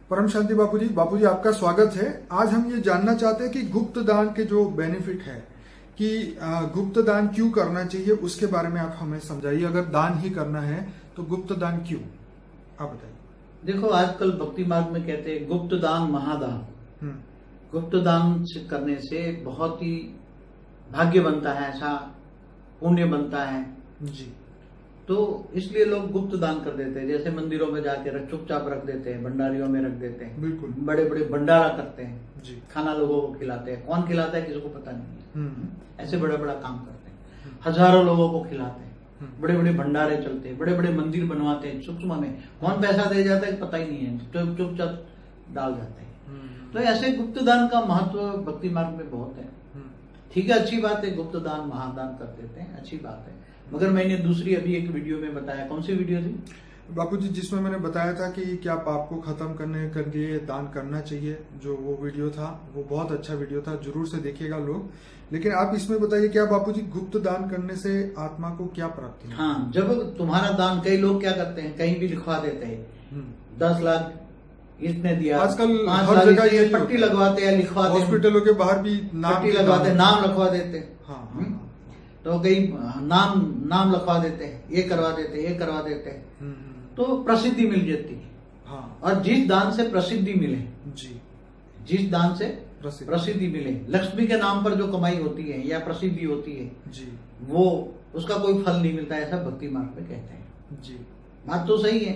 परम शांति बापूजी आपका स्वागत है। आज हम ये जानना चाहते हैं कि गुप्त दान के जो बेनिफिट है कि गुप्त दान क्यों करना चाहिए, उसके बारे में आप हमें समझाइए। अगर दान ही करना है तो गुप्त दान क्यों, आप बताइए। देखो, आजकल भक्ति मार्ग में कहते हैं गुप्त दान महादान। गुप्त दान करने से बहुत ही भाग्य बनता है, ऐसा पुण्य बनता है जी। तो इसलिए लोग गुप्त दान कर देते हैं। जैसे मंदिरों में जाके चुपचाप रख देते हैं, भंडारियों में रख देते हैं, बिल्कुल बड़े बड़े भंडारा करते हैं जी। खाना लोगों को खिलाते हैं। कौन खिलाता है किसी को पता नहीं है। ऐसे बड़ा बड़ा काम करते हैं, हजारों लोगों को खिलाते हैं, बड़े बड़े भंडारे चलते हैं, बड़े बड़े मंदिर बनवाते हैं सूक्ष्म में। कौन पैसा दे जाता है पता ही नहीं है, चुपचाप डाल जाते हैं। तो ऐसे गुप्त दान का महत्व भक्ति मार्ग में बहुत है। ठीक है, अच्छी बात है, गुप्त दान महादान कर देते हैं, अच्छी बात है। मगर मैंने दूसरी अभी एक वीडियो में बताया, कौन सी वीडियो थी बापूजी, जिसमें मैंने बताया था कि क्या पाप को खत्म करने के लिए दान करना चाहिए, जो वो वीडियो था वो बहुत अच्छा वीडियो था, जरूर से देखिएगा लोग। लेकिन आप इसमें बताइए, क्या बापूजी गुप्त दान करने से आत्मा को क्या प्राप्ति है? हाँ, जब तुम्हारा दान, कई लोग क्या करते हैं, कहीं भी लिखवा देते हैं 10 लाख इसने दिया, आजकल 5 हर लाख जगह ये पट्टी लगवाते हैं, लिखवाते हैं, हॉस्पिटलों के बाहर भी पट्टी लगवाते हैं, नाम लिखवा देते हैं। हाँ। तो कई नाम लिखवा देते हैं, ये करवा देते हैं, ये करवा देते हैं, तो प्रसिद्धि मिल जाती है। हाँ। और जिस दान से प्रसिद्धि मिले जी, जिस दान से प्रसिद्धि मिले, लक्ष्मी के नाम पर जो कमाई होती है या प्रसिद्धि होती है जी, वो उसका कोई फल नहीं मिलता, ऐसा भक्ति मार्ग में कहते हैं जी। बात तो सही है,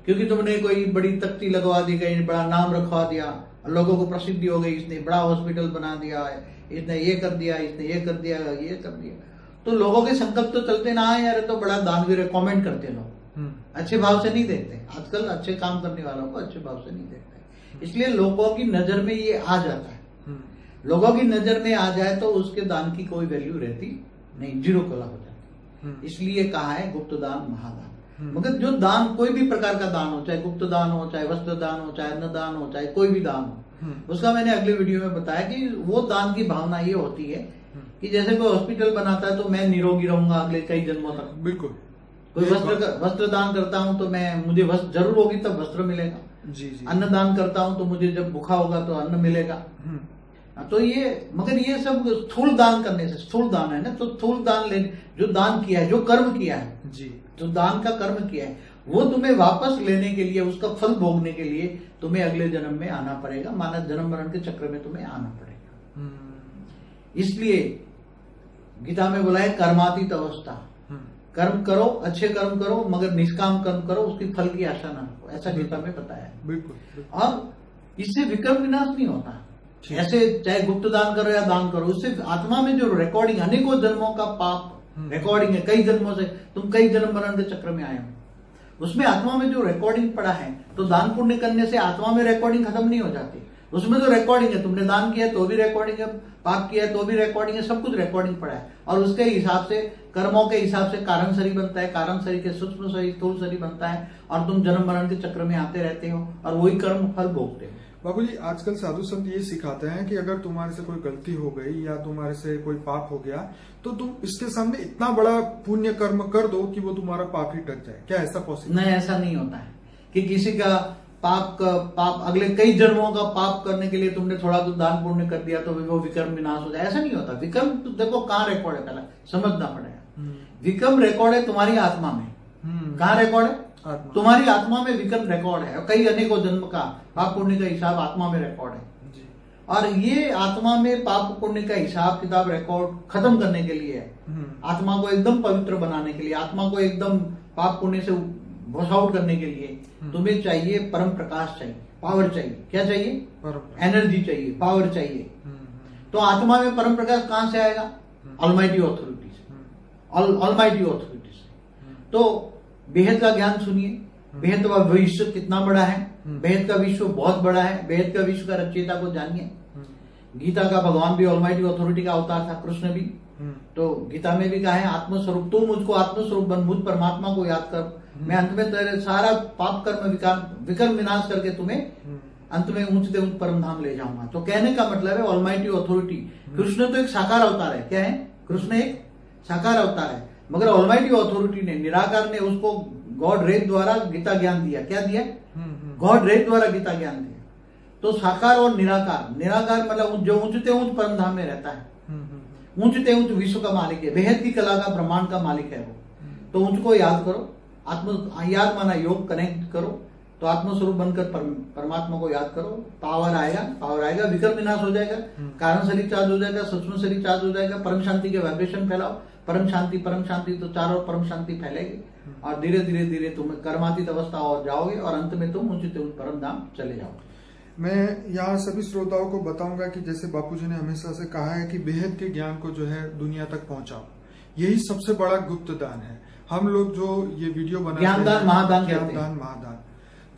क्योंकि तुमने कोई बड़ी तख्ती लगवा दी, कहीं बड़ा नाम रखवा दिया, लोगों को प्रसिद्धि हो गई, इसने बड़ा हॉस्पिटल बना दिया, इसने ये कर दिया, इसने ये कर दिया, ये कर दिया, तो लोगों के संकल्प तो चलते ना है यार, तो बड़ा दानवीर है, कमेंट करते लोग, अच्छे भाव से नहीं देखते। आजकल अच्छे काम करने वालों को अच्छे भाव से नहीं देखते, इसलिए लोगों की नजर में ये आ जाता है। लोगों की नजर में आ जाए तो उसके दान की कोई वैल्यू रहती नहीं, जीरो कला हो जाती। इसलिए कहा है गुप्त दान महादान। मगर जो दान, कोई भी प्रकार का दान हो, चाहे गुप्त दान हो, चाहे वस्त्र दान हो, चाहे अन्न दान हो, चाहे कोई भी दान हो, उसका मैंने अगले वीडियो में बताया कि वो दान की भावना ये होती है कि जैसे कोई हॉस्पिटल बनाता है तो मैं निरोगी रहूंगा अगले कई जन्मों तक। बिल्कुल। कोई वस्त्र दान करता हूं तो मुझे वस्त्र जरूर होगी तब वस्त्र मिलेगा। जी जी। अन्न दान करता हूं तो मुझे जब भूखा होगा तो अन्न मिलेगा। तो ये, मगर ये सब स्थूल दान करने से, स्थूल दान है ना, तो स्थूल दान ले, जो दान किया है, जो कर्म किया है जी, जो दान का कर्म किया है, वो तुम्हें वापस लेने के लिए, उसका फल भोगने के लिए तुम्हें अगले जन्म में आना पड़ेगा। मानव जन्म मरण के चक्र में तुम्हें आना पड़ेगा। इसलिए गीता में बोला है कर्मातीत अवस्था, कर्म करो, अच्छे कर्म करो, मगर निष्काम कर्म करो, उसकी फल की आशा ना रखो, ऐसा गीता में बताया है। बिल्कुल। और इससे विक्रम विनाश नहीं होता। ऐसे चाहे गुप्त दान करो या दान करो, उससे आत्मा में जो रिकॉर्डिंग, अनेकों जन्मों का पाप रिकॉर्डिंग है, कई जन्मों से तुम कई जन्म मरण के चक्र में आए हो, उसमें आत्मा में जो रिकॉर्डिंग पड़ा है, तो दान पुण्य करने से आत्मा में रिकॉर्डिंग खत्म नहीं हो जाती। उसमें तो रिकॉर्डिंग है, तुमने दान किया तो भी रिकॉर्डिंग है, पाप किया तो भी रिकॉर्डिंग है, सब कुछ रिकॉर्डिंग पड़ा है। और उसके हिसाब से, कर्मों के हिसाब से कारण शरीर बनता है, कारण शरीर के सूक्ष्म शरीर, स्थूल शरीर बनता है, और तुम जन्म मरण के चक्र में आते रहते हो और वही कर्म फल भोगते हो। बाबूजी, आजकल साधु संत ये सिखाते हैं कि अगर तुम्हारे से कोई गलती हो गई या तुम्हारे से कोई पाप हो गया तो तुम इसके सामने इतना बड़ा पुण्य कर्म कर दो कि वो तुम्हारा पाप ही टक जाए। क्या ऐसा पॉसिबल? नहीं, ऐसा नहीं होता है कि किसी का पाप अगले कई जन्मों का पाप करने के लिए तुमने थोड़ा तो दान पुण्य कर दिया तो वो विक्रम विनाश हो जाए, ऐसा नहीं होता। विक्रम तो देखो कहाँ रिकॉर्ड है, पहले समझना पड़ेगा। विक्रम रिकॉर्ड है तुम्हारी आत्मा में। कहाँ रिकॉर्ड है? तुम्हारी आत्मा में विक्रम रिकॉर्ड है, और कई अनेकों जन्म का पाप पुण्य का हिसाब आत्मा में रिकॉर्ड है। और ये आत्मा में पाप पुण्य का हिसाब किताब रिकॉर्ड खत्म करने के लिए है, आत्मा को एकदम पवित्र बनाने के लिए, आत्मा को एकदम पाप पुण्य से वॉश आउट करने के लिए तुम्हें चाहिए परम प्रकाश चाहिए, पावर चाहिए। क्या चाहिए? एनर्जी चाहिए, पावर चाहिए। तो आत्मा में परम प्रकाश कहां से आएगा? ऑलमाइटी ऑथोरिटी से, ऑलमाइटी ऑथोरिटी से। तो बेहद का ज्ञान सुनिए। बेहद का विश्व कितना बड़ा है, बेहद का विश्व बहुत बड़ा है, बेहद का विश्व का रचयिता को जानिए। गीता का भगवान भी ऑलमाइटी ऑथोरिटी का अवतार था, कृष्ण भी। तो गीता में भी कहा है आत्मस्वरूप, तू मुझको आत्मस्वरूप बन, मुझ परमात्मा को याद कर, मैं अंत में तेरे सारा पाप कर्म विक्रम विनाश करके तुम्हें अंत में ऊंचते ऊंच परम धाम ले जाऊंगा। तो कहने का मतलब है ऑलमाइटी ऑथोरिटी। कृष्ण तो एक साकार अवतार है। क्या है? कृष्ण एक साकार अवतार है, मगर ऑलमाइटी ऑथोरिटी ने, निराकार ने उसको गॉड रेत द्वारा गीता ज्ञान दिया। क्या दिया? गॉड रे द्वारा गीता ज्ञान दिया। तो साकार और निराकार, निराकार मतलब जो ऊंचते ऊंच परम धाम में रहता है, ऊंचते ऊंच विश्व का मालिक है, बेहद की कला का ब्रह्मांड का मालिक है वो। तो उनको याद करो, आत्म याद माना योग, कनेक्ट करो, तो आत्मस्वरूप बनकर परमात्मा को याद करो, पावर आएगा, विकल्प विनाश हो जाएगा, कारण शरीर चार्ज हो जाएगा, सूक्ष्म शरीर चार्ज हो जाएगा, परम शांति के वाइब्रेशन फैलाओ, परम शांति, तो चारों परम शांति फैलेगी और धीरे धीरे तुम कर्मातीत अवस्था और जाओगे और अंत में तुम ऊंचे परम धाम चले जाओगे। मैं यहाँ सभी श्रोताओं को बताऊंगा कि जैसे बापूजी ने हमेशा से कहा है कि बेहद के ज्ञान को जो है दुनिया तक पहुंचाओ, यही सबसे बड़ा गुप्त दान है। हम लोग जो ये वीडियो बना ज्ञानदान महादान, ज्ञानदान महादान,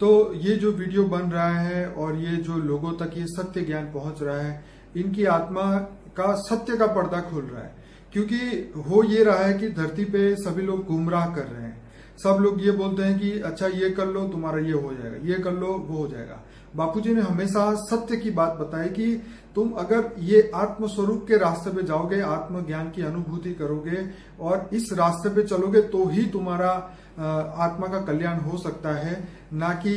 तो ये जो वीडियो बन रहा है और ये जो लोगों तक ये सत्य ज्ञान पहुंच रहा है, इनकी आत्मा का सत्य का पर्दा खुल रहा है। क्योंकि हो ये रहा है कि धरती पे सभी लोग गुमराह कर रहे हैं, सब लोग ये बोलते हैं कि अच्छा ये कर लो तुम्हारा ये हो जाएगा, ये कर लो वो हो जाएगा। बापूजी ने हमेशा सत्य की बात बताई कि तुम अगर ये आत्म स्वरूप के रास्ते पे जाओगे, आत्म ज्ञान की अनुभूति करोगे और इस रास्ते पे चलोगे तो ही तुम्हारा आत्मा का कल्याण हो सकता है। ना कि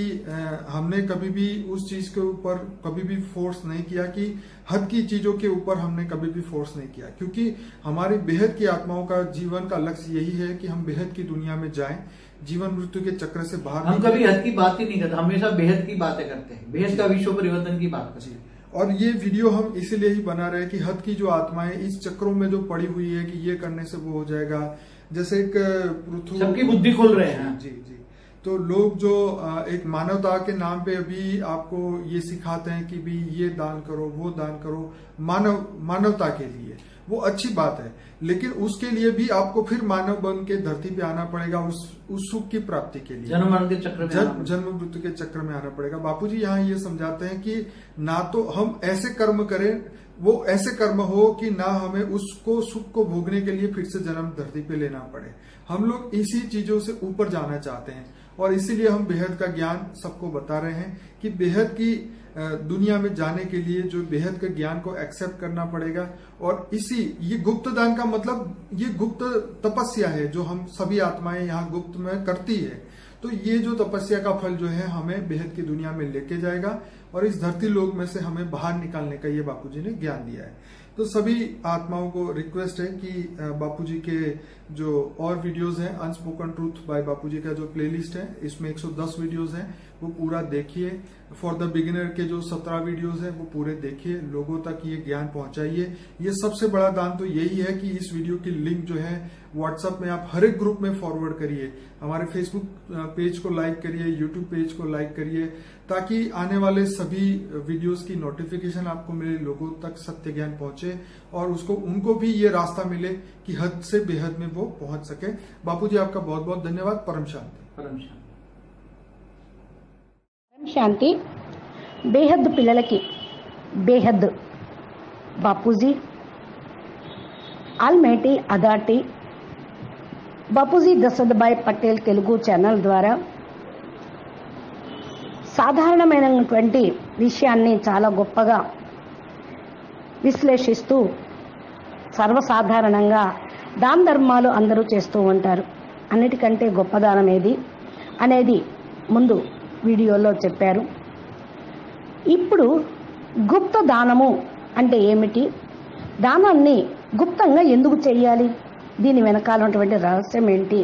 हमने कभी भी उस चीज के ऊपर कभी भी फोर्स नहीं किया कि हद की चीजों के ऊपर हमने कभी भी फोर्स नहीं किया, क्योंकि हमारी बेहद की आत्माओं का जीवन का लक्ष्य यही है कि हम बेहद की दुनिया में जाएं, जीवन मृत्यु के चक्र से बाहर। हम कभी हद की बात ही नहीं करते, हमेशा बेहद की बातें करते हैं, बेहद का विश्व परिवर्तन की बात करते हैं। और ये वीडियो हम इसीलिए ही बना रहे हैं कि हद की जो आत्माएं इस चक्रों में जो पड़ी हुई है कि ये करने से वो हो जाएगा, जैसे एक पृथ्वी सबकी बुद्धि खोल रहे हैं। जी जी। तो लोग जो एक मानवता के नाम पे अभी आपको ये सिखाते हैं कि भी ये दान करो वो दान करो, मानवता के लिए, वो अच्छी बात है, लेकिन उसके लिए भी आपको फिर मानव बन के धरती पे आना पड़ेगा उस सुख की प्राप्ति के लिए, जन्म मृत्यु के चक्र में जन्म मृत्यु के चक्र में आना पड़ेगा। बापूजी यहाँ ये समझाते हैं कि ना तो हम ऐसे कर्म करें, वो ऐसे कर्म हो कि ना हमें उसको सुख को भोगने के लिए फिर से जन्म धरती पे लेना पड़े। हम लोग इसी चीजों से ऊपर जाना चाहते हैं और इसीलिए हम बेहद का ज्ञान सबको बता रहे हैं कि बेहद की दुनिया में जाने के लिए जो बेहद के ज्ञान को एक्सेप्ट करना पड़ेगा। और ये गुप्त दान का मतलब ये गुप्त तपस्या है जो हम सभी आत्माएं यहाँ गुप्त में करती है। तो ये जो तपस्या का फल जो है हमें बेहद की दुनिया में लेके जाएगा और इस धरती लोक में से हमें बाहर निकालने का ये बापूजी ने ज्ञान दिया है। तो सभी आत्माओं को रिक्वेस्ट है कि बापूजी के जो और वीडियोस हैं, अनस्पोकन ट्रूथ बाय बापूजी का जो प्लेलिस्ट है, इसमें 110 वीडियोस हैं, वो पूरा देखिए। फॉर द बिगिनर के जो 17 वीडियोस हैं वो पूरे देखिए, लोगों तक ये ज्ञान पहुंचाइए। ये सबसे बड़ा दान तो यही है कि इस वीडियो की लिंक जो है व्हाट्सएप में आप हर एक ग्रुप में फॉरवर्ड करिए, हमारे फेसबुक पेज को लाइक करिए, यूट्यूब पेज को लाइक करिए, ताकि आने वाले सभी वीडियोस की नोटिफिकेशन आपको मिले, लोगों तक सत्य ज्ञान पहुंचे और उनको भी ये रास्ता मिले कि हद से बेहद में वो पहुंच सके। बापूजी आपका बहुत बहुत धन्यवाद। परम शांति। परम शांति। శాంతి బేహద్ పిల్లలకి బేహద్ Bapuji almighty authority Bapuji Dashrathbhai Patel Telugu channel ద్వారా సాధారణమైనటువంటి విషయాన్ని చాలా గొప్పగా విశ్లేషిస్తూ సర్వసాధారణంగా దాన ధర్మాలు అందరూ చేస్తూ ఉంటారు, అన్నిటికంటే గొప్ప దానం ఏది అనేది ముందు వీడియోలో చెప్పారు. ఇప్పుడు గుప్త దానము అంటే ఏమిటి, దానాన్ని గుప్తంగా ఎందుకు చేయాలి, దీని వెనకాల ఉన్నటువంటి రహస్యం ఏంటి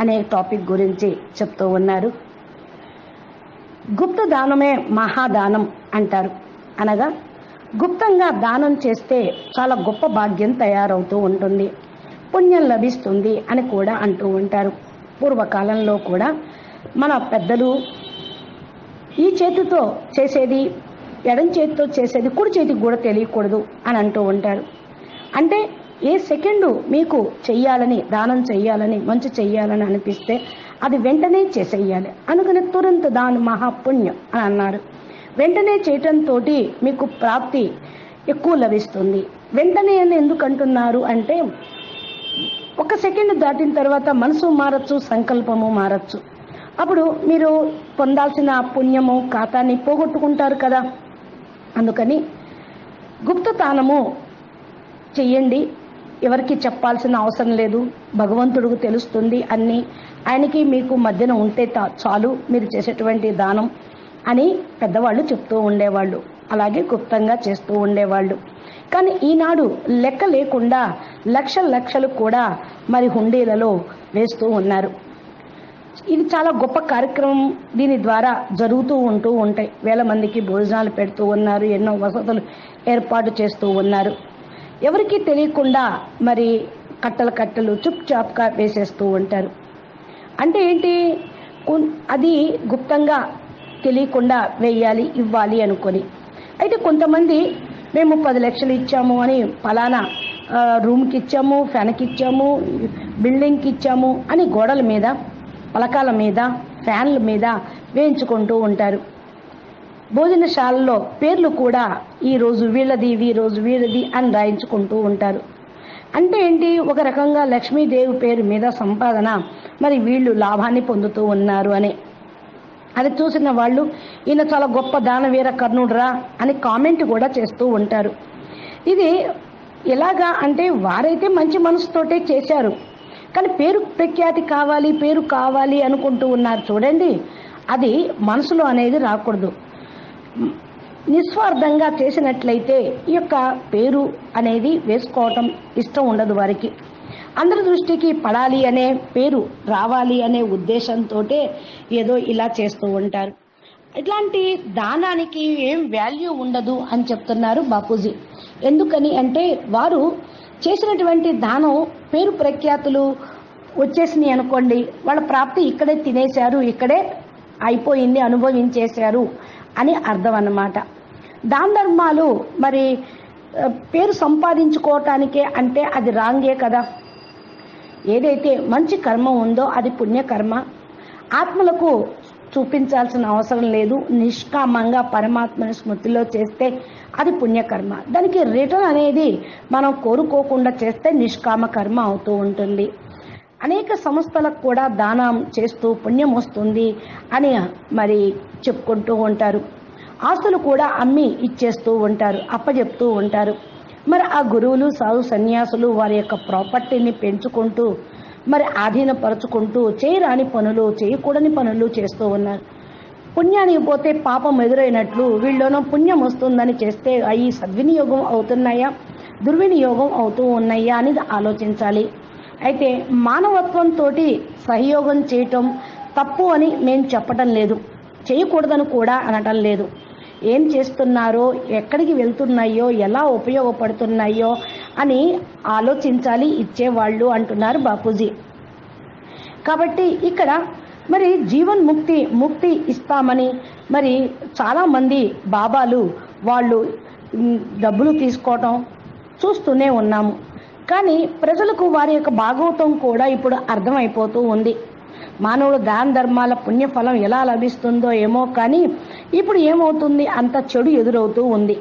అనే టాపిక్ గురించి చెప్తూ ఉన్నారు. గుప్త దానమే మహాదానం అంటారు, అనగా గుప్తంగా దానం చేస్తే చాలా గొప్ప భాగ్యం తయారవుతూ ఉంటుంది, పుణ్యం లభిస్తుంది అని కూడా అంటూ ఉంటారు. పూర్వకాలంలో కూడా మన పెద్దలు ఈ చేతితో చేసేది ఎడం చేతితో చేసేది కుడి చేతికి కూడా తెలియకూడదు అని అంటూ ఉంటారు. అంటే ఏ సెకండు మీకు చెయ్యాలని, దానం చెయ్యాలని, మంచి చెయ్యాలని అనిపిస్తే అది వెంటనే చేసేయాలి. అందుకని తురంత దాని మహాపుణ్యం అని అన్నారు. వెంటనే చేయటంతో మీకు ప్రాప్తి ఎక్కువ లభిస్తుంది. వెంటనే అని ఎందుకు అంటున్నారు అంటే, ఒక సెకండ్ దాటిన తర్వాత మనసు మారచ్చు, సంకల్పము మారచ్చు. అప్పుడు మీరు పొందాల్సిన పుణ్యము ఖాతాని పోగొట్టుకుంటారు కదా. అందుకని గుప్త దానము చెయ్యండి, ఎవరికి చెప్పాల్సిన అవసరం లేదు, భగవంతుడికి తెలుస్తుంది అన్నీ, ఆయనకి మీకు మధ్యన ఉంటే చాలు మీరు చేసేటువంటి దానం. అని పెద్దవాళ్ళు చెప్తూ ఉండేవాళ్ళు. అలాగే గుప్తంగా చేస్తూ ఉండేవాళ్ళు. కానీ ఈనాడు లెక్క లేకుండా లక్షలు కూడా మరి హుండీలలో వేస్తూ ఉన్నారు. ఇది చాలా గొప్ప కార్యక్రమం. దీని ద్వారా జరుగుతూ ఉంటూ ఉంటాయి. వేల మందికి భోజనాలు పెడుతూ ఉన్నారు, ఎన్నో వసతులు ఏర్పాటు చేస్తూ ఉన్నారు. ఎవరికీ తెలియకుండా మరి కట్టలు చుప్ చాప్గా వేసేస్తూ ఉంటారు. అంటే ఏంటి, అది గుప్తంగా తెలియకుండా వేయాలి, ఇవ్వాలి అనుకొని. అయితే కొంతమంది మేము 10 లక్షలు ఇచ్చాము అని ఫలానా రూమ్కి ఇచ్చాము, ఫ్యాన్కి ఇచ్చాము, బిల్డింగ్కి ఇచ్చాము అని గోడల మీద, పలకాల మీద, ఫ్యాన్ల మీద వేయించుకుంటూ ఉంటారు. భోజనశాలలో పేర్లు కూడా ఈ రోజు వీళ్ళది, ఈ రోజు వీళ్ళది అని రాయించుకుంటూ ఉంటారు. అంటే ఏంటి, ఒక రకంగా లక్ష్మీదేవి పేరు మీద సంపాదన, మరి వీళ్ళు లాభాన్ని పొందుతూ ఉన్నారు అని. అది చూసిన వాళ్ళు ఈయన చాలా గొప్ప దానవీర కర్ణుడురా అని కామెంట్ కూడా చేస్తూ ఉంటారు. ఇది ఎలాగా అంటే, వారైతే మంచి మనసుతోటే చేశారు, కానీ పేరు ప్రఖ్యాతి కావాలి, పేరు కావాలి అనుకుంటూ ఉన్నారు. చూడండి, అది మనసులో అనేది రాకూడదు. నిస్వార్థంగా చేసినట్లయితే ఈ యొక్క పేరు అనేది వేసుకోవటం ఇష్టం ఉండదు వారికి. అందరి దృష్టికి పడాలి అనే, పేరు రావాలి అనే ఉద్దేశంతో ఏదో ఇలా చేస్తూ ఉంటారు. ఇట్లాంటి దానానికి ఏం వాల్యూ ఉండదు అని చెప్తున్నారు బాపూజీ. ఎందుకని అంటే, వారు చేసినటువంటి దానం పేరు ప్రఖ్యాతులు వచ్చేసినాయి అనుకోండి, వాళ్ళ ప్రాప్తి ఇక్కడే తినేశారు, ఇక్కడే అయిపోయింది, అనుభవించేశారు అని అర్థం అన్నమాట. దాన ధర్మాలు మరి పేరు సంపాదించుకోవటానికే అంటే అది రాంగే కదా. ఏదైతే మంచి కర్మ ఉందో అది పుణ్యకర్మ. ఆత్మలకు చూపించాల్సిన అవసరం లేదు. నిష్కామంగా పరమాత్మని స్మృతిలో చేస్తే అది పుణ్యకర్మ. దానికి రిటర్న్ అనేది మనం కోరుకోకుండా చేస్తే నిష్కామ కర్మ అవుతూ ఉంటుంది. అనేక సంస్థలకు కూడా దానం చేస్తూ పుణ్యం వస్తుంది అని మరి చెప్పుకుంటూ ఉంటారు. ఆస్తులు కూడా అమ్మి ఇచ్చేస్తూ ఉంటారు, అప్పచెప్తూ ఉంటారు. మరి ఆ గురువులు, సాధు సన్యాసులు వారి యొక్క ప్రాపర్టీని పెంచుకుంటూ మరి ఆధీనపరుచుకుంటూ చేయరాని పనులు, చేయకూడని పనులు చేస్తూ ఉన్నారు. పుణ్యానికి పోతే పాపం ఎదురైనట్లు వీళ్ళలోనూ పుణ్యం వస్తుందని చేస్తే అవి సద్వినియోగం అవుతున్నాయా, దుర్వినియోగం అవుతూ ఉన్నాయా అని ఆలోచించాలి. అయితే మానవత్వంతో సహయోగం చేయటం తప్పు అని నేను చెప్పటం లేదు, చేయకూడదని కూడా అనటం లేదు. ఏం చేస్తున్నారో, ఎక్కడికి వెళ్తున్నాయో, ఎలా ఉపయోగపడుతున్నాయో అని ఆలోచించాలి ఇచ్చేవాళ్ళు అంటున్నారు బాపూజీ. కాబట్టి ఇక్కడ మరి జీవన్ ముక్తి ఇస్తామని మరి చాలామంది బాబాలు వాళ్ళు డబ్బులు తీసుకోవటం చూస్తూనే ఉన్నాము. కానీ ప్రజలకు వారి యొక్క భాగవతం కూడా ఇప్పుడు అర్థమైపోతూ ఉంది. మానవుడు దాన ధర్మాల పుణ్యఫలం ఎలా లభిస్తుందో ఏమో, కానీ ఇప్పుడు ఏమవుతుంది, అంత చెడు ఎదురవుతూ ఉంది.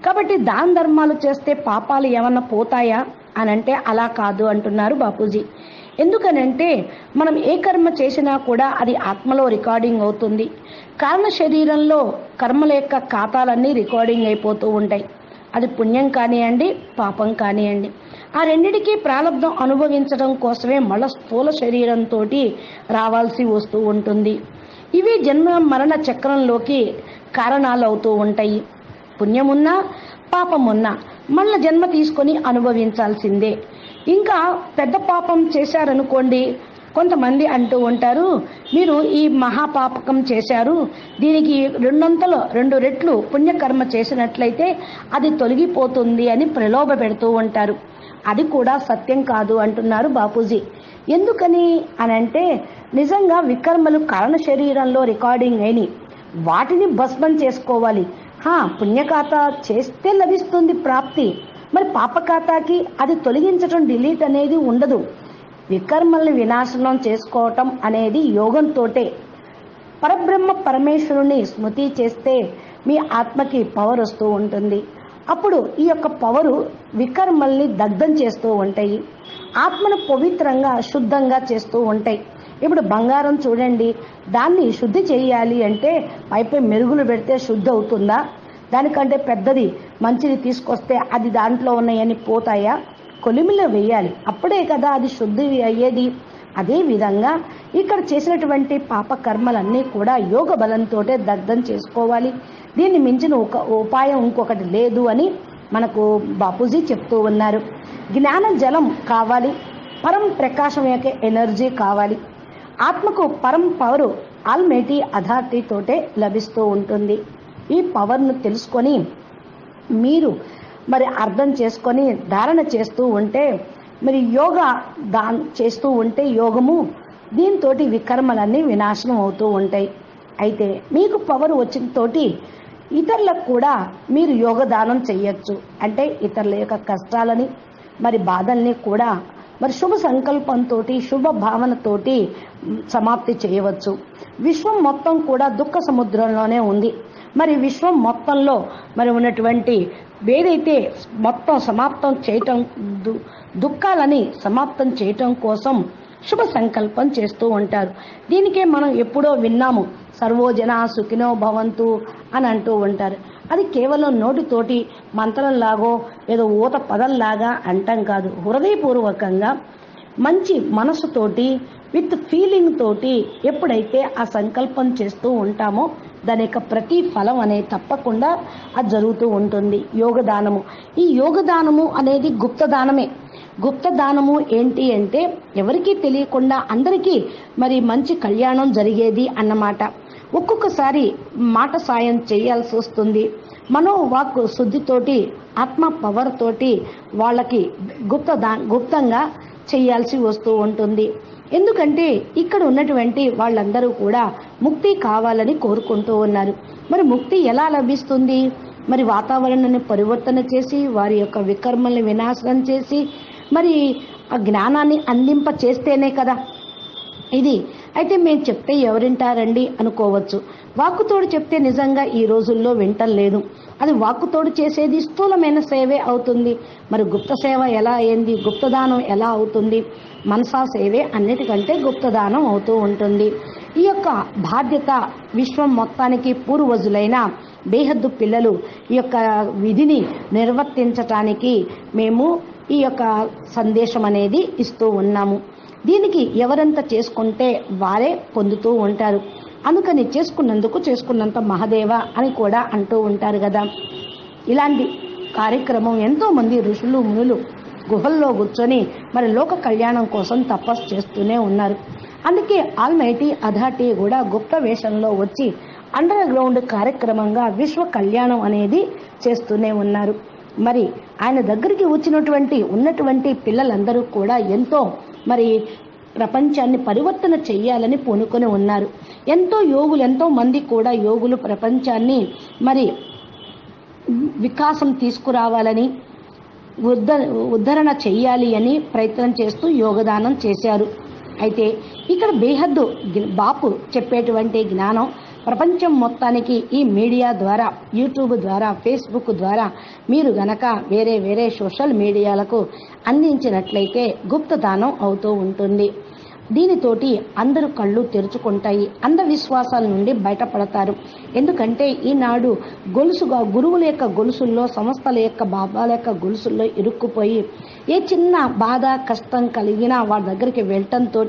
కాబట్టి దాన ధర్మాలు చేస్తే పాపాలు ఏమన్నా పోతాయా అని అంటే అలా కాదు అంటున్నారు బాపూజీ. ఎందుకనంటే మనం ఏ కర్మ చేసినా కూడా అది ఆత్మలో రికార్డింగ్ అవుతుంది. కారణ శరీరంలో కర్మల యొక్క ఖాతాలన్నీ రికార్డింగ్ అయిపోతూ ఉంటాయి. అది పుణ్యం కానివ్వండి, పాపం కానివ్వండి. ఆ రెండిటికీ ప్రారంధం అనుభవించడం కోసమే మళ్ళా స్థూల శరీరంతో రావాల్సి వస్తూ ఉంటుంది. ఇవి జన్మ మరణ చక్రంలోకి కారణాలు అవుతూ ఉంటాయి. పుణ్యమున్నా పాపమున్నా మళ్ళా జన్మ తీసుకొని అనుభవించాల్సిందే. ఇంకా పెద్ద పాపం చేశారనుకోండి, కొంతమంది అంటూ ఉంటారు, మీరు ఈ మహాపాపకం చేశారు, దీనికి 2 రెట్లు పుణ్యకర్మ చేసినట్లయితే అది తొలగిపోతుంది అని ప్రలోభ పెడుతూ ఉంటారు. అది కూడా సత్యం కాదు అంటున్నారు బాపూజీ. ఎందుకని అనంటే, నిజంగా వికర్మలు కారణ శరీరంలో రికార్డింగ్ అయినాయి, వాటిని భస్మం చేసుకోవాలి. పుణ్యఖాతా చేస్తే లభిస్తుంది ప్రాప్తి, మరి పాపఖాతాకి అది తొలగించటం, డిలీట్ అనేది ఉండదు. వికర్మల్ని వినాశనం చేసుకోవటం అనేది యోగంతోటే. పరబ్రహ్మ పరమేశ్వరుని స్మృతి చేస్తే మీ ఆత్మకి పవర్ వస్తూ ఉంటుంది. అప్పుడు ఈ యొక్క పవరు వికర్మల్ని దగ్ధం చేస్తూ ఉంటాయి, ఆత్మను పవిత్రంగా శుద్ధంగా చేస్తూ ఉంటాయి. ఇప్పుడు బంగారం చూడండి, దాన్ని శుద్ధి చేయాలి అంటే పైపై మెరుగులు పెడితే శుద్ధి అవుతుందా? దానికంటే పెద్దది మంచిది తీసుకొస్తే అది దాంట్లో ఉన్నాయని పోతాయా? కొలిమిలో వేయాలి, అప్పుడే కదా అది శుద్ధి అయ్యేది. అదే విధంగా ఇక్కడ చేసినటువంటి పాప కర్మలన్నీ కూడా యోగ బలంతో దగ్ధం చేసుకోవాలి. దీన్ని మించిన ఒక ఉపాయం ఇంకొకటి లేదు అని మనకు బాపూజీ చెప్తూ ఉన్నారు. జ్ఞాన జలం కావాలి, పరం ప్రకాశం యొక్క ఎనర్జీ కావాలి. ఆత్మకు పరం పవర్ ఆల్మైటీ అథారిటీ తోటే లభిస్తూ ఉంటుంది. ఈ పవర్ను తెలుసుకొని మీరు మరి అర్థం చేసుకొని ధారణ చేస్తూ ఉంటే, మరి యోగా చేస్తూ ఉంటే యోగము దీంతో వికర్మలన్నీ వినాశనం అవుతూ ఉంటాయి. అయితే మీకు పవర్ వచ్చిన తోటి ఇతరులకు కూడా మీరు యోగదానం చెయ్యొచ్చు. అంటే ఇతరుల యొక్క కష్టాలని మరి బాధల్ని కూడా మరి శుభ సంకల్పంతో శుభ భావనతోటి సమాప్తి చేయవచ్చు. విశ్వం మొత్తం కూడా దుఃఖ సముద్రంలోనే ఉంది. మరి విశ్వం మొత్తంలో మరి ఉన్నటువంటి ఏదైతే మొత్తం సమాప్తం చేయటం దుఃఖాలని సమాప్తం చేయటం కోసం శుభ సంకల్పం చేస్తూ ఉంటారు. దీనికే మనం ఎప్పుడో విన్నాము, సర్వోజన సుఖినో భవంతు అని అంటూ ఉంటారు. అది కేవలం నోటితోటి మంత్రంలాగో ఏదో ఊత పదంలాగా అంటాం కాదు. హృదయపూర్వకంగా మంచి మనసుతోటి విత్ ఫీలింగ్ తోటి ఎప్పుడైతే ఆ సంకల్పం చేస్తూ ఉంటామో దాని యొక్క ప్రతి ఫలం అనేది తప్పకుండా అది జరుగుతూ ఉంటుంది. యోగదానము, ఈ యోగదానము అనేది గుప్తదానమే. గుప్తదానము ఏంటి అంటే ఎవరికీ తెలియకుండా అందరికీ మరి మంచి కళ్యాణం జరిగేది అన్నమాట. ఒక్కొక్కసారి మాట సాయం చేయాల్సి వస్తుంది. మనోవాక్కు శుద్ధితోటి ఆత్మ పవర్ తోటి వాళ్ళకి గుప్తంగా చేయాల్సి వస్తూ ఉంటుంది. ఎందుకంటే ఇక్కడ ఉన్నటువంటి వాళ్ళందరూ కూడా ముక్తి కావాలని కోరుకుంటూ ఉన్నారు. మరి ముక్తి ఎలా లభిస్తుంది? మరి వాతావరణాన్ని పరివర్తన చేసి వారి యొక్క వికర్మల్ని వినాశనం చేసి మరి ఆ జ్ఞానాన్ని అందింప చేస్తేనే కదా ఇది. అయితే మేము చెప్తే ఎవరింటారండి అనుకోవచ్చు. వాక్కుతోడు చెప్తే నిజంగా ఈ రోజుల్లో వింటం లేదు. అది వాక్కుతోడు చేసేది స్థూలమైన సేవే అవుతుంది. మరి గుప్త సేవ ఎలా అయింది? గుప్తదానం ఎలా అవుతుంది? మనసా సేవే అన్నిటికంటే గుప్తదానం అవుతూ ఉంటుంది. ఈ యొక్క బాధ్యత విశ్వం మొత్తానికి పూర్వజులైన బేహద్దు పిల్లలు ఈ యొక్క విధిని నిర్వర్తించటానికి మేము ఈ యొక్క సందేశం అనేది ఇస్తూ ఉన్నాము. దీనికి ఎవరంత చేసుకుంటే వారే పొందుతూ ఉంటారు. అందుకని చేసుకున్నంత మహాదేవ అని కూడా అంటూ ఉంటారు కదా. ఇలాంటి కార్యక్రమం ఎంతో మంది ఋషులు మునులు గుహల్లో కూర్చొని మరి లోక కళ్యాణం కోసం తపస్సు చేస్తూనే ఉన్నారు. అందుకే ఆల్మైటీ అథారిటీ కూడా గుప్త వేషంలో వచ్చి అండర్ గ్రౌండ్ కార్యక్రమంగా విశ్వ కళ్యాణం అనేది చేస్తూనే ఉన్నారు. మరి ఆయన దగ్గరికి ఉన్నటువంటి పిల్లలందరూ కూడా ఎంతో మరి ప్రపంచాన్ని పరివర్తన చెయ్యాలని పూనుకొని ఉన్నారు. ఎంతో మంది కూడా యోగులు ప్రపంచాన్ని మరి వికాసం తీసుకురావాలని ఉద్ధరణ చెయ్యాలి అని ప్రయత్నం చేస్తూ యోగదానం చేశారు. అయితే ఇక్కడ బేహద్దు బాపు చెప్పేటువంటి జ్ఞానం ప్రపంచం మొత్తానికి ఈ మీడియా ద్వారా, యూట్యూబ్ ద్వారా, ఫేస్బుక్ ద్వారా మీరు గనక వేరే సోషల్ మీడియాలకు అందించినట్లయితే గుప్తదానం అవుతూ ఉంటుంది. దీనితోటి అందరూ కళ్ళు తెరుచుకుంటాయి, అంధవిశ్వాసాల నుండి బయటపడతారు. ఎందుకంటే ఈనాడు గురువుల యొక్క గొలుసుల్లో, సంస్థల యొక్క బాబాల యొక్క గొలుసుల్లో ఇరుక్కుపోయి ఏ చిన్న బాధ కష్టం కలిగినా వాళ్ళ దగ్గరికి వెళ్ళటంతో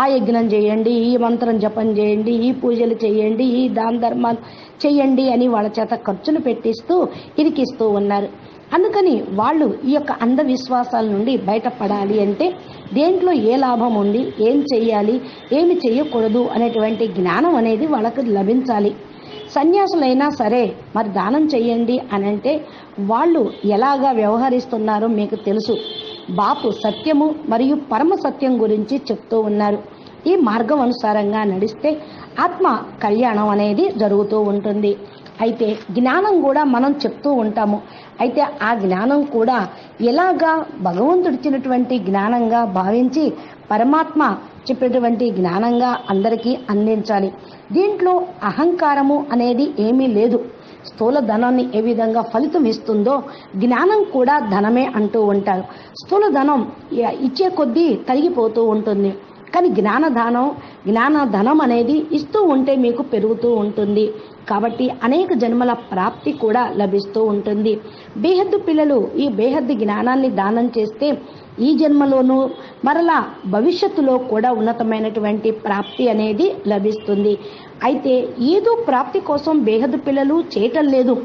ఆ యజ్ఞం చేయండి, ఈ మంత్రం జపం చేయండి, ఈ పూజలు చేయండి, ఈ దాన ధర్మాలు చేయండి అని వాళ్ళ చేత ఖర్చులు పెట్టిస్తూ ఇరికిస్తూ ఉన్నారు. అందుకని వాళ్ళు ఈ యొక్క అంధవిశ్వాసాల నుండి బయటపడాలి అంటే దేంట్లో ఏ లాభం ఉంది, ఏం చెయ్యాలి, ఏమి చెయ్యకూడదు అనేటువంటి జ్ఞానం అనేది వాళ్ళకు లభించాలి. సన్యాసులైనా సరే మరి దానం చెయ్యండి అని అంటే వాళ్ళు ఎలాగా వ్యవహరిస్తున్నారో మీకు తెలుసు. బాపు సత్యము మరియు పరమ సత్యం గురించి చెప్తూ ఉన్నారు. ఈ మార్గం అనుసారంగా నడిస్తే ఆత్మ కళ్యాణం అనేది జరుగుతూ ఉంటుంది. అయితే జ్ఞానం కూడా మనం చెప్తూ ఉంటాము. అయితే ఆ జ్ఞానం కూడా ఎలాగా భగవంతుడిచ్చినటువంటి జ్ఞానంగా భావించి పరమాత్మ చెప్పేటువంటి జ్ఞానంగా అందరికీ అందించాలి. దీంట్లో అహంకారము అనేది ఏమీ లేదు. స్థూల ధనాన్ని ఏ విధంగా ఫలితం ఇస్తుందో జ్ఞానం కూడా ధనమే అంటూ ఉంటారు. స్థూల ధనం ఇచ్చే కొద్దీ తరిగిపోతూ ఉంటుంది. కానీ జ్ఞాన ధనం అనేది ఇస్తూ ఉంటే మీకు పెరుగుతూ ఉంటుంది. కాబట్టి అనేక జన్మల ప్రాప్తి కూడా లభిస్తూ ఉంటుంది. బేహద్దు పిల్లలు ఈ బేహద్దు జ్ఞానాన్ని దానం చేస్తే ఈ జన్మలోనూ మరలా భవిష్యత్తులో కూడా ఉన్నతమైనటువంటి ప్రాప్తి అనేది లభిస్తుంది. అయితే ఏదో ప్రాప్తి కోసం బేహద్దు పిల్లలు చేయటం లేదు.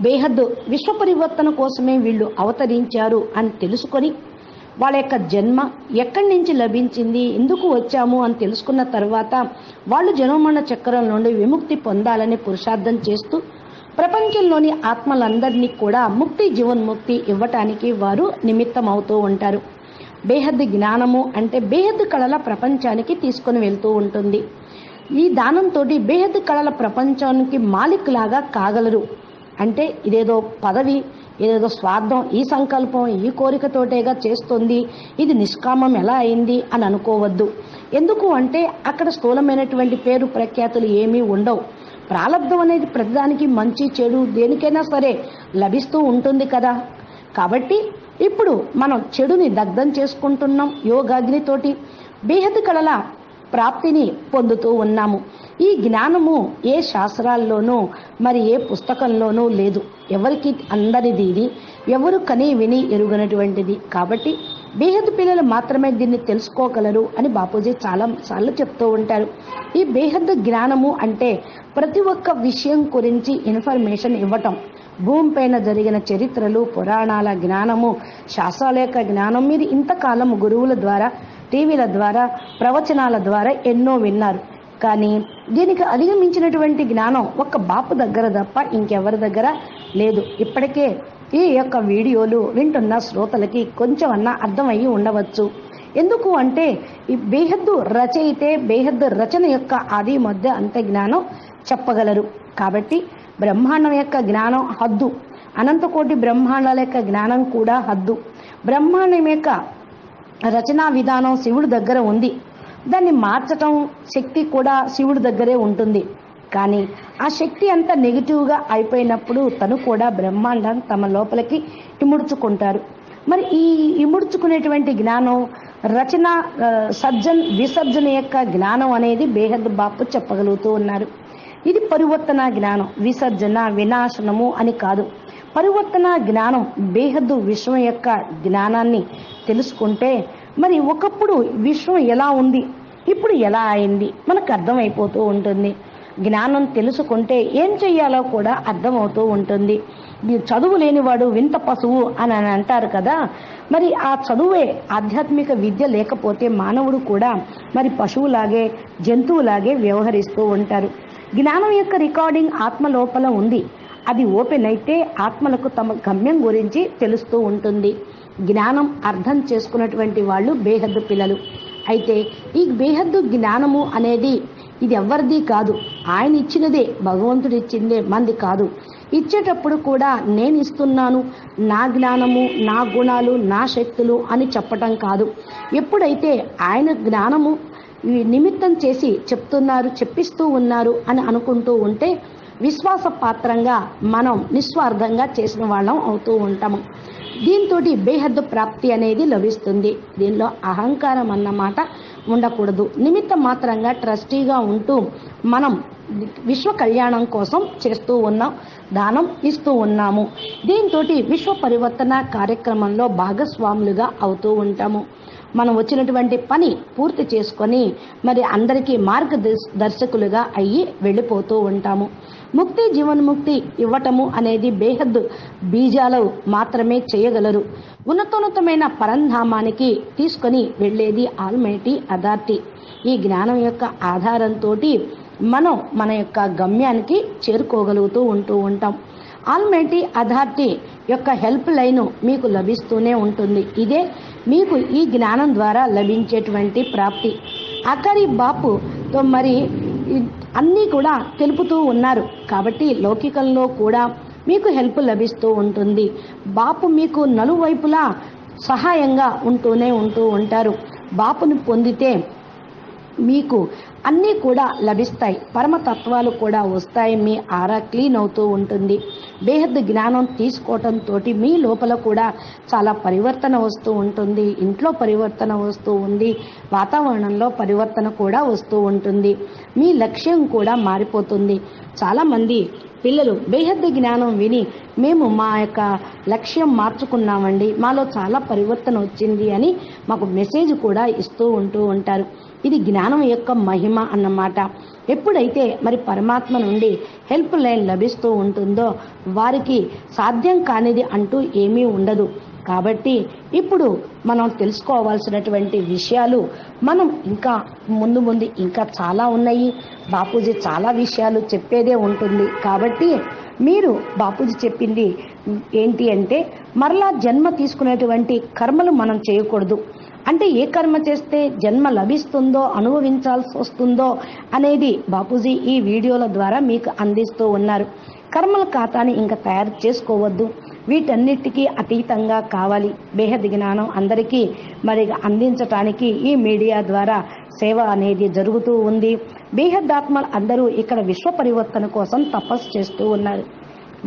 బేహద్దు విశ్వ పరివర్తన కోసమే వీళ్ళు అవతరించారు అని తెలుసుకొని వాళ్ళ యొక్క జన్మ ఎక్కడి నుంచి లభించింది, ఎందుకు వచ్చాము అని తెలుసుకున్న తర్వాత వాళ్ళు జనమరణ చక్రం నుండి విముక్తి పొందాలని పురుషార్థం చేస్తూ ప్రపంచంలోని ఆత్మలందరినీ కూడా ముక్తి జీవన్ముక్తి ఇవ్వటానికి వారు నిమిత్తం అవుతూ ఉంటారు. బేహద్దు జ్ఞానము అంటే బేహద్దు కళల ప్రపంచానికి తీసుకుని వెళ్తూ ఉంటుంది. ఈ దానంతో బేహద్దు కళల ప్రపంచానికి మాలిక్ లాగా కాగలరు. అంటే ఇదేదో పదవి, ఏదేదో స్వార్థం, ఈ సంకల్పం ఈ కోరికతోటేగా చేస్తుంది, ఇది నిష్కామం ఎలా అయింది అని అనుకోవద్దు. ఎందుకు అంటే అక్కడ స్థూలమైనటువంటి పేరు ప్రఖ్యాతులు ఏమీ ఉండవు. ప్రాలబ్ధం అనేది ప్రతిదానికి మంచి చెడు దేనికైనా సరే లభిస్తూ ఉంటుంది కదా. కాబట్టి ఇప్పుడు మనం చెడుని దగ్ధం చేసుకుంటున్నాం యోగాగ్నితోటి, బేహద్దు కళల ప్రాప్తిని పొందుతూ ఉన్నాము. ఈ జ్ఞానము ఏ శాస్త్రాల్లోనూ మరి ఏ పుస్తకంలోనూ లేదు. ఎవరికి అందరిది ఇది, ఎవరు కని విని ఎరుగనటువంటిది. కాబట్టి బేహద్దు పిల్లలు మాత్రమే దీన్ని తెలుసుకోగలరు అని బాపూజీ చాలా సార్లు చెప్తూ ఉంటారు. ఈ బేహద్దు జ్ఞానము అంటే ప్రతి ఒక్క విషయం గురించి ఇన్ఫర్మేషన్ ఇవ్వటం. భూమిపైన జరిగిన చరిత్రలు, పురాణాల జ్ఞానము, శాస్త్రాల యొక్క జ్ఞానం మీరు ఇంతకాలం గురువుల ద్వారా, టీవీల ద్వారా, ప్రవచనాల ద్వారా ఎన్నో విన్నారు. కానీ దీనికి అధిగమించినటువంటి జ్ఞానం ఒక్క బాపు దగ్గర తప్ప ఇంకెవరి దగ్గర లేదు. ఇప్పటికే ఈ యొక్క వీడియోలు వింటున్న శ్రోతలకి కొంచెమన్నా అర్థమయ్యి ఉండవచ్చు. ఎందుకు అంటే ఈ బేహద్దు రచయితే బేహద్దు రచన యొక్క ఆది మధ్య అంత జ్ఞానం చెప్పగలరు. కాబట్టి బ్రహ్మాండం యొక్క జ్ఞానం హద్దు, అనంతకోటి బ్రహ్మాండాల యొక్క జ్ఞానం కూడా హద్దు. బ్రహ్మాండం యొక్క రచనా విధానం శివుడి దగ్గర ఉంది. దాన్ని మార్చటం శక్తి కూడా శివుడి దగ్గరే ఉంటుంది. కానీ ఆ శక్తి అంతా నెగిటివ్గా అయిపోయినప్పుడు తను కూడా బ్రహ్మాండం తమ లోపలికి ఇముడ్చుకుంటారు. మరి ఈ ఇముడ్చుకునేటువంటి జ్ఞానం రచన, విసర్జన యొక్క జ్ఞానం అనేది బేహద్దు బాపు చెప్పగలుగుతూ ఉన్నారు. ఇది పరివర్తన జ్ఞానం, విసర్జన వినాశనము అని కాదు. పరివర్తన జ్ఞానం బేహద్దు విశ్వం యొక్క జ్ఞానాన్ని తెలుసుకుంటే మరి ఒకప్పుడు విశ్వం ఎలా ఉంది, ఇప్పుడు ఎలా అయింది మనకు అర్థమైపోతూ ఉంటుంది. జ్ఞానం తెలుసుకుంటే ఏం చెయ్యాలో కూడా అర్థమవుతూ ఉంటుంది. చదువు లేనివాడు వింత పశువు అని అంటారు కదా. మరి ఆ చదువే ఆధ్యాత్మిక విద్య లేకపోతే మానవుడు కూడా మరి పశువులాగే జంతువులాగే వ్యవహరిస్తూ ఉంటారు. జ్ఞానం యొక్క రికార్డింగ్ ఆత్మ లోపల ఉంది. అది ఓపెన్ అయితే ఆత్మలకు తమ గమ్యం గురించి తెలుస్తూ ఉంటుంది. జ్ఞానం అర్థం చేసుకున్నటువంటి వాళ్ళు బేహద్దు పిల్లలు. అయితే ఈ బేహద్దు జ్ఞానము అనేది ఇది ఎవరిది కాదు, ఆయన ఇచ్చినదే, భగవంతుడు ఇచ్చిందే, మంది కాదు. ఇచ్చేటప్పుడు కూడా నేను ఇస్తున్నాను, నా జ్ఞానము, నా గుణాలు, నా శక్తులు అని చెప్పటం కాదు. ఎప్పుడైతే ఆయన జ్ఞానము నిమిత్తం చేసి చెప్తున్నారు, చెప్పిస్తూ ఉన్నారు అని అనుకుంటూ ఉంటే విశ్వాస పాత్రంగా మనం నిస్వార్థంగా చేసిన వాళ్ళం అవుతూ ఉంటాము. దీంతో బేహద్దు ప్రాప్తి అనేది లభిస్తుంది. దీనిలో అహంకారం అన్నమాట ఉండకూడదు. నిమిత్త మాత్రంగా ట్రస్టీగా ఉంటూ మనం విశ్వ కళ్యాణం కోసం చేస్తూ ఉన్నాం, దానం ఇస్తూ ఉన్నాము. దీంతో విశ్వ పరివర్తన కార్యక్రమంలో భాగస్వాములుగా అవుతూ ఉంటాము. మనం వచ్చినటువంటి పని పూర్తి చేసుకొని మరి అందరికీ మార్గదర్శకులుగా అయ్యి వెళ్ళిపోతూ ఉంటాము. ముక్తి జీవన్ముక్తి ఇవ్వటము అనేది బేహద్దు బీజాలు మాత్రమే చేయగలరు. ఉన్నతోన్నతమైన పరంధామానికి తీసుకొని వెళ్ళేది ఆల్మైటీ అథారిటీ. ఈ జ్ఞానం యొక్క ఆధారంతో మనం మన యొక్క గమ్యానికి చేరుకోగలుగుతూ ఉంటాం. ఆల్మైటీ అథారిటీ యొక్క హెల్ప్ లైన్ మీకు లభిస్తూనే ఉంటుంది. ఇదే మీకు ఈ జ్ఞానం ద్వారా లభించేటువంటి ప్రాప్తి. అకారి బాపుతో మరి అన్నీ కూడా తెలుపుతూ ఉన్నారు. కాబట్టి లౌకికంలో కూడా మీకు హెల్ప్ లభిస్తూ ఉంటుంది. బాపు మీకు నలువైపులా సహాయంగా ఉంటూ ఉంటారు. బాపుని పొందితే మీకు అన్నీ కూడా లభిస్తాయి. పరమతత్వాలు కూడా వస్తాయి. మీ ఆరా క్లీన్ అవుతూ ఉంటుంది. బేహద్దు జ్ఞానం తీసుకోవటంతో మీ లోపల కూడా చాలా పరివర్తన వస్తూ ఉంటుంది. ఇంట్లో పరివర్తన వస్తూ ఉంది, వాతావరణంలో పరివర్తన కూడా వస్తూ ఉంటుంది. మీ లక్ష్యం కూడా మారిపోతుంది. చాలా మంది పిల్లలు బేహద్దు జ్ఞానం విని మేము మా యొక్క లక్ష్యం మార్చుకున్నామండి, మాలో చాలా పరివర్తన వచ్చింది అని మాకు మెసేజ్ కూడా ఇస్తూ ఉంటూ ఉంటారు. ఇది జ్ఞానం యొక్క మహిమ అన్నమాట. ఎప్పుడైతే మరి పరమాత్మ నుండి హెల్ప్ లైన్ లభిస్తూ ఉంటుందో వారికి సాధ్యం కానిది అంటూ ఏమీ ఉండదు. కాబట్టి ఇప్పుడు మనం తెలుసుకోవాల్సినటువంటి విషయాలు మనం ఇంకా ముందు ఇంకా చాలా ఉన్నాయి. బాపూజీ చాలా విషయాలు చెప్పేదే ఉంటుంది. కాబట్టి మీరు బాపూజీ చెప్పింది ఏంటి అంటే మరలా జన్మ తీసుకునేటువంటి కర్మలు మనం చేయకూడదు. అంటే ఏ కర్మ చేస్తే జన్మ లభిస్తుందో, అనుభవించాల్సి వస్తుందో అనేది బాపూజీ ఈ వీడియోల ద్వారా మీకు అందిస్తూ ఉన్నారు. కర్మల ఖాతాని ఇంకా తయారు చేసుకోవద్దు. వీటన్నిటికీ అతీతంగా కావాలి. బేహద్ జ్ఞానం అందరికీ మరి అందించటానికి ఈ మీడియా ద్వారా సేవ అనేది జరుగుతూ ఉంది. బేహద్ ఆత్మలు అందరూ ఇక్కడ విశ్వ పరివర్తన కోసం తపస్సు చేస్తూ ఉన్నారు.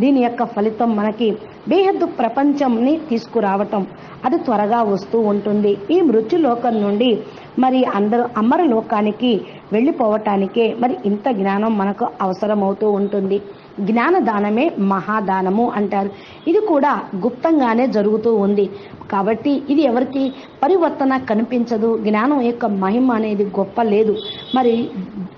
దీని యొక్క ఫలితం మనకి బేహద్దు ప్రపంచంని తీసుకురావటం అది త్వరగా వస్తూ ఉంటుంది. ఈ మృత్యులోకం నుండి మరి అందరూ అమర లోకానికి వెళ్ళిపోవటానికే మరి ఇంత జ్ఞానం మనకు అవసరమవుతూ ఉంటుంది. జ్ఞానదానమే మహాదానము అంటారు. ఇది కూడా గుప్తంగానే జరుగుతూ ఉంది. కాబట్టి ఇది ఎవరికి పరివర్తన కనిపించదు. జ్ఞానం యొక్క మహిమ అనేది గొప్ప లేదు. మరి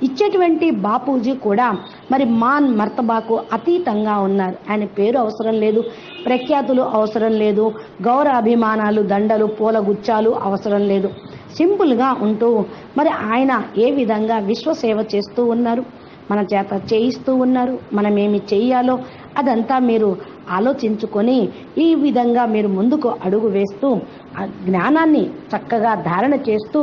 ఇచ్చేటువంటి బాపూజీ కూడా మరి మాన్ మర్తబాకు అతీతంగా ఉన్నారు. ఆయన పేరు అవసరం లేదు, ప్రఖ్యాతులు అవసరం లేదు, గౌరవ అభిమానాలు, దండలు, పూల గుచ్చాలు అవసరం లేదు. సింపుల్గా ఉంటూ మరి ఆయన ఏ విధంగా విశ్వసేవ చేస్తూ ఉన్నారు, మన చేత చేయిస్తూ ఉన్నారు. మనం ఏమి చెయ్యాలో అదంతా మీరు ఆలోచించుకొని ఈ విధంగా మీరు ముందుకు అడుగు వేస్తూ జ్ఞానాన్ని చక్కగా ధారణ చేస్తూ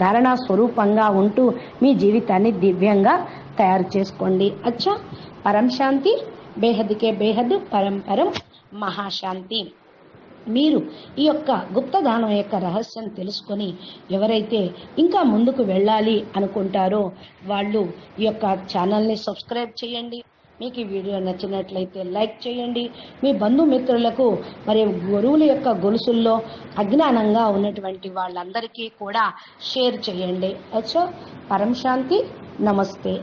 ధారణా స్వరూపంగా ఉంటూ మీ జీవితాన్ని దివ్యంగా తయారు చేసుకోండి. అచ్చా, పరం శాంతి. బేహద్కే బేహద్, పరం పరం మహాశాంతి. మీరు ఈ యొక్క గుప్తదానం యొక్క రహస్యం తెలుసుకొని ఎవరైతే ఇంకా ముందుకు వెళ్ళాలి అనుకుంటారో వాళ్ళు ఈ యొక్క ఛానల్ని సబ్స్క్రైబ్ చేయండి. మీకు ఈ వీడియో నచ్చినట్లయితే లైక్ చేయండి. మీ బంధుమిత్రులకు మరియు గురువుల యొక్క గొలుసుల్లో అజ్ఞానంగా ఉన్నటువంటి వాళ్ళందరికీ కూడా షేర్ చేయండి. అచ్చా, పరం శాంతి. నమస్తే.